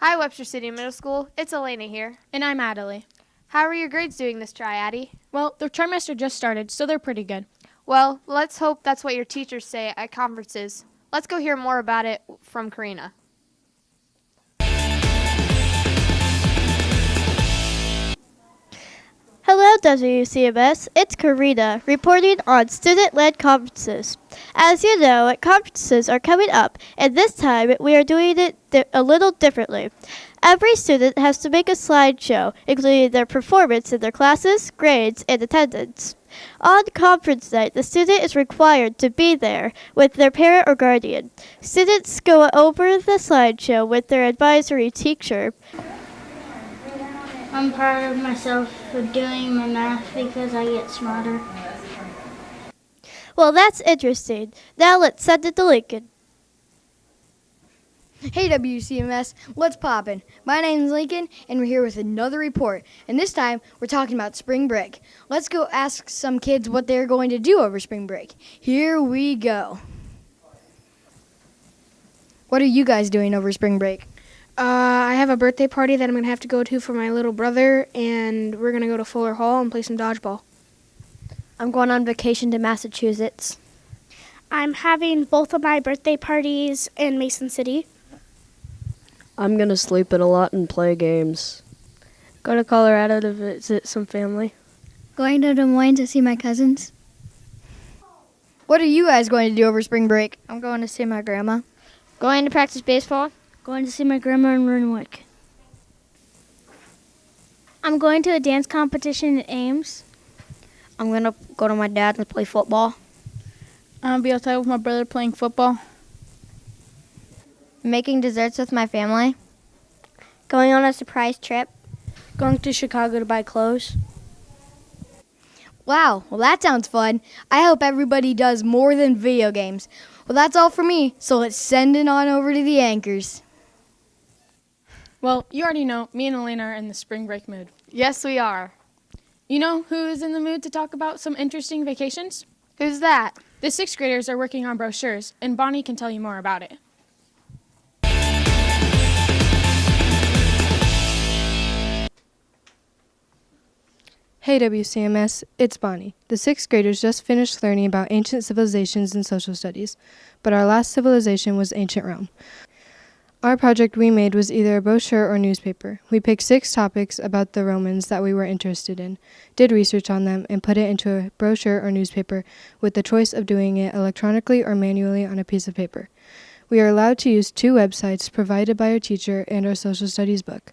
Hi, Webster City Middle School. It's Elena here. And I'm Adelie. How are your grades doing this try, Addie? Well, the trimester just started, so they're pretty good. Well, let's hope that's what your teachers say at conferences. Let's go hear more about it from Karina. Hello, WCMS. It's Karina reporting on student-led conferences. As you know, conferences are coming up, and this time we are doing it a little differently. Every student has to make a slideshow, including their performance in their classes, grades, and attendance. On conference night, the student is required to be there with their parent or guardian. Students go over the slideshow with their advisory teacher. I'm proud of myself for doing my math because I get smarter. Well, that's interesting. Now let's send it to Lincoln. Hey WCMS, what's poppin'? My name's Lincoln, and we're here with another report. And this time, we're talking about spring break. Let's go ask some kids what they're going to do over spring break. Here we go. What are you guys doing over spring break? I have a birthday party that I'm going to have to go to for my little brother, and we're going to go to Fuller Hall and play some dodgeball. I'm going on vacation to Massachusetts. I'm having both of my birthday parties in Mason City. I'm going to sleep in a lot and play games. Go to Colorado to visit some family. Going to Des Moines to see my cousins. What are you guys going to do over spring break? I'm going to see my grandma. Going to practice baseball. Going to see my grandma in Renwick. I'm going to a dance competition at Ames. I'm going to go to my dad's and play football. I'm going to be outside with my brother playing football. Making desserts with my family. Going on a surprise trip. Going to Chicago to buy clothes. Wow, well that sounds fun. I hope everybody does more than video games. Well, that's all for me, so let's send it on over to the anchors. Well, you already know, me and Elena are in the spring break mood. Yes, we are. You know who is in the mood to talk about some interesting vacations? Who's that? The 6th graders are working on brochures, and Bonnie can tell you more about it. Hey WCMS, it's Bonnie. The 6th graders just finished learning about ancient civilizations and social studies, but our last civilization was ancient Rome. Our project we made was either a brochure or newspaper. We picked 6 topics about the Romans that we were interested in, did research on them, and put it into a brochure or newspaper with the choice of doing it electronically or manually on a piece of paper. We are allowed to use 2 websites provided by our teacher and our social studies book.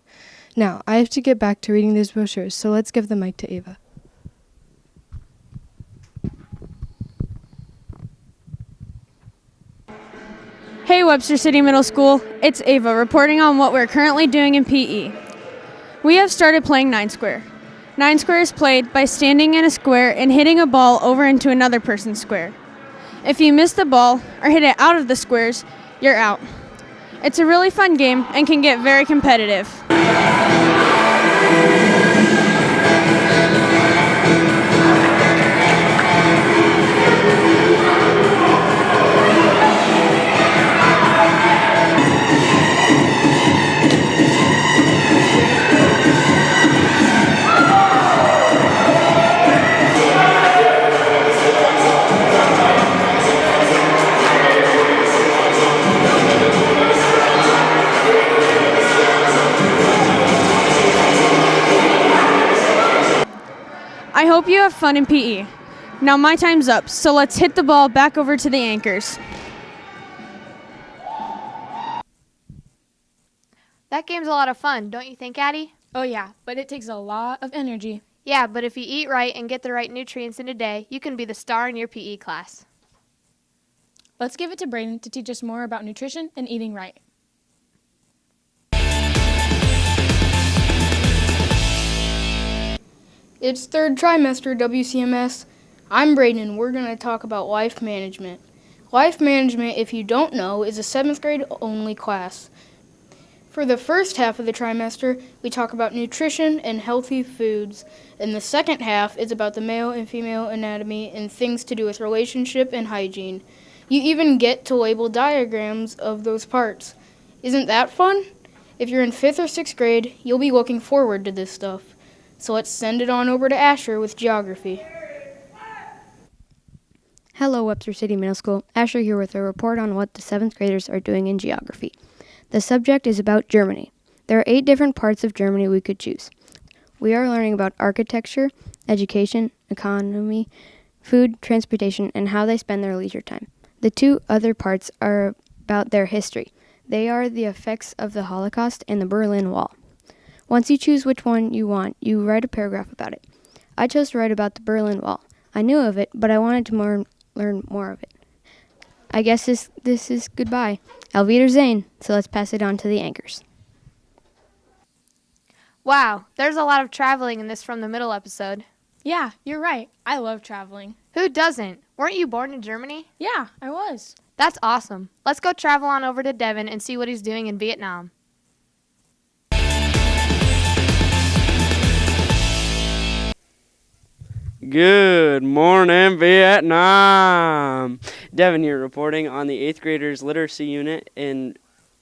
Now, I have to get back to reading these brochures, so let's give the mic to Ava. Hey Webster City Middle School, it's Ava reporting on what we're currently doing in PE. We have started playing 9 square. 9 square is played by standing in a square and hitting a ball over into another person's square. If you miss the ball or hit it out of the squares, you're out. It's a really fun game and can get very competitive. I hope you have fun in PE. Now my time's up, so let's hit the ball back over to the anchors. That game's a lot of fun, don't you think, Addie? Oh yeah, but it takes a lot of energy. Yeah, but if you eat right and get the right nutrients in a day, you can be the star in your PE class. Let's give it to Brayden to teach us more about nutrition and eating right. It's 3rd trimester WCMS. I'm Brayden. We're going to talk about life management. Life management, if you don't know, is a 7th grade only class. For the first half of the trimester, we talk about nutrition and healthy foods, and the second half is about the male and female anatomy and things to do with relationship and hygiene. You even get to label diagrams of those parts. Isn't that fun? If you're in 5th or 6th grade, you'll be looking forward to this stuff. So let's send it on over to Asher with geography. Hello, Webster City Middle School. Asher here with a report on what the 7th graders are doing in geography. The subject is about Germany. There are 8 different parts of Germany we could choose. We are learning about architecture, education, economy, food, transportation, and how they spend their leisure time. The 2 other parts are about their history. They are the effects of the Holocaust and the Berlin Wall. Once you choose which one you want, you write a paragraph about it. I chose to write about the Berlin Wall. I knew of it, but I wanted to learn more of it. I guess this is goodbye. Auf Wiedersehen. So let's pass it on to the anchors. Wow, there's a lot of traveling in this from the middle episode. Yeah, you're right. I love traveling. Who doesn't? Weren't you born in Germany? Yeah, I was. That's awesome. Let's go travel on over to Devin and see what he's doing in Vietnam. Good morning, Vietnam. Devin here reporting on the 8th graders literacy unit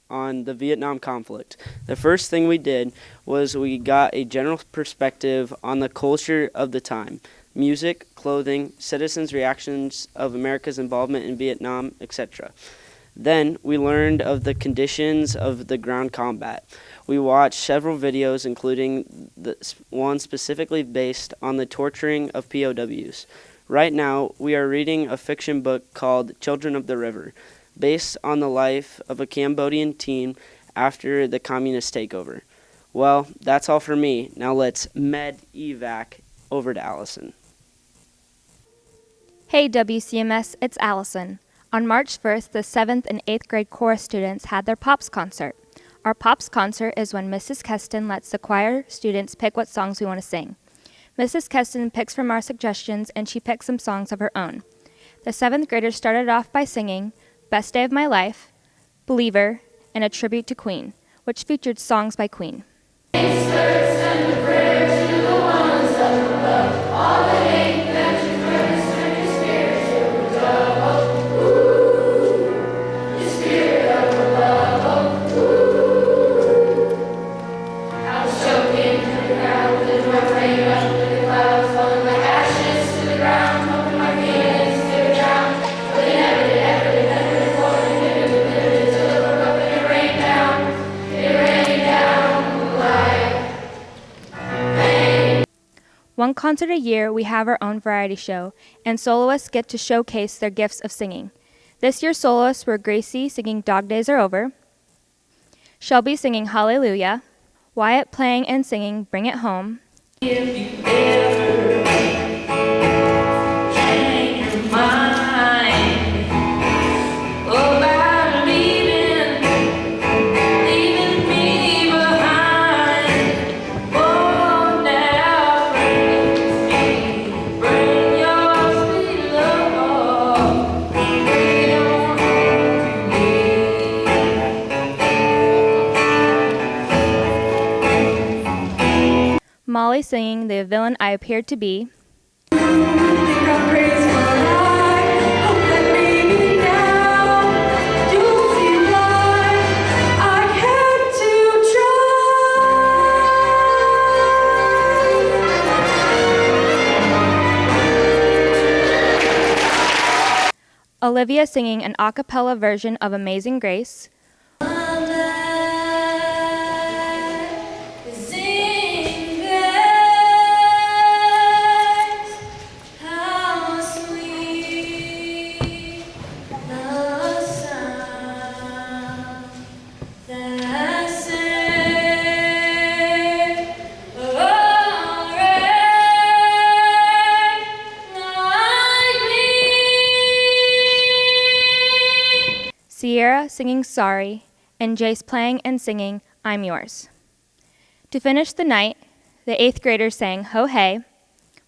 on the Vietnam conflict. The first thing we did was we got a general perspective on the culture of the time. Music, clothing, citizens' reactions of America's involvement in Vietnam, etc. Then we learned of the conditions of the ground combat. We watched several videos, including one specifically based on the torturing of POWs. Right now, we are reading a fiction book called Children of the River, based on the life of a Cambodian teen after the communist takeover. Well, that's all for me. Now let's med-evac over to Allison. Hey WCMS, it's Allison. On March 1st, the 7th and 8th grade chorus students had their Pops concert. Our Pops concert is when Mrs. Keston lets the choir students pick what songs we want to sing. Mrs. Keston picks from our suggestions, and she picks some songs of her own. The 7th graders started off by singing Best Day of My Life, Believer, and a tribute to Queen, which featured songs by Queen. One concert a year, we have our own variety show, and soloists get to showcase their gifts of singing. This year's soloists were Gracie singing Dog Days Are Over, Shelby singing Hallelujah, Wyatt playing and singing Bring It Home, Molly singing The Villain I Appeared to Be, Olivia singing an a cappella version of Amazing Grace, Sierra singing Sorry, and Jace playing and singing I'm Yours. To finish the night, the 8th graders sang Ho Hey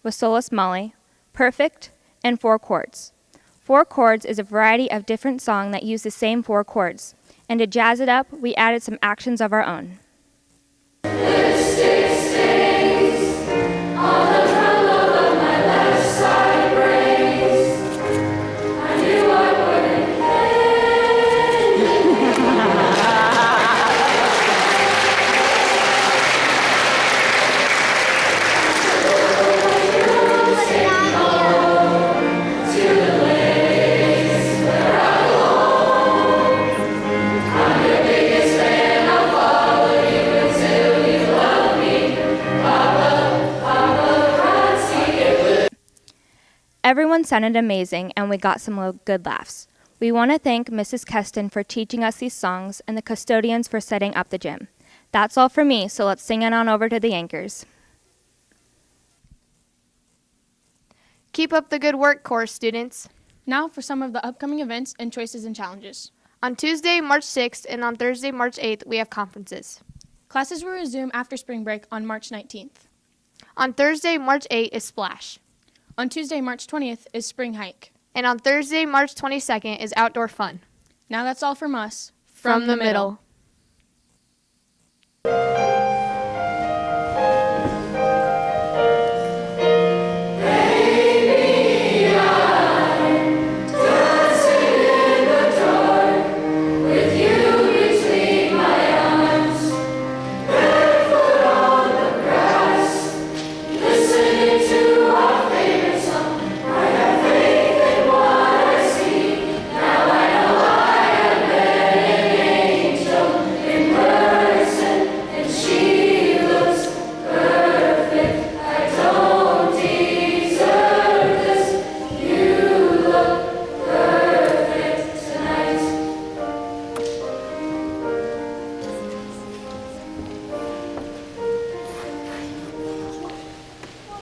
with soloist Molly, Perfect, and 4 chords. 4 chords is a variety of different songs that use the same 4 chords, and to jazz it up, we added some actions of our own. Everyone sounded amazing, and we got some good laughs. We want to thank Mrs. Keston for teaching us these songs and the custodians for setting up the gym. That's all for me, so let's sing it on over to the anchors. Keep up the good work, course students. Now for some of the upcoming events and choices and challenges. On Tuesday, March 6th, and on Thursday, March 8th, we have conferences. Classes will resume after spring break on March 19th. On Thursday, March 8th is Splash. On Tuesday, March 20th is Spring Hike. And on Thursday, March 22nd is Outdoor Fun. Now that's all from us. From the middle.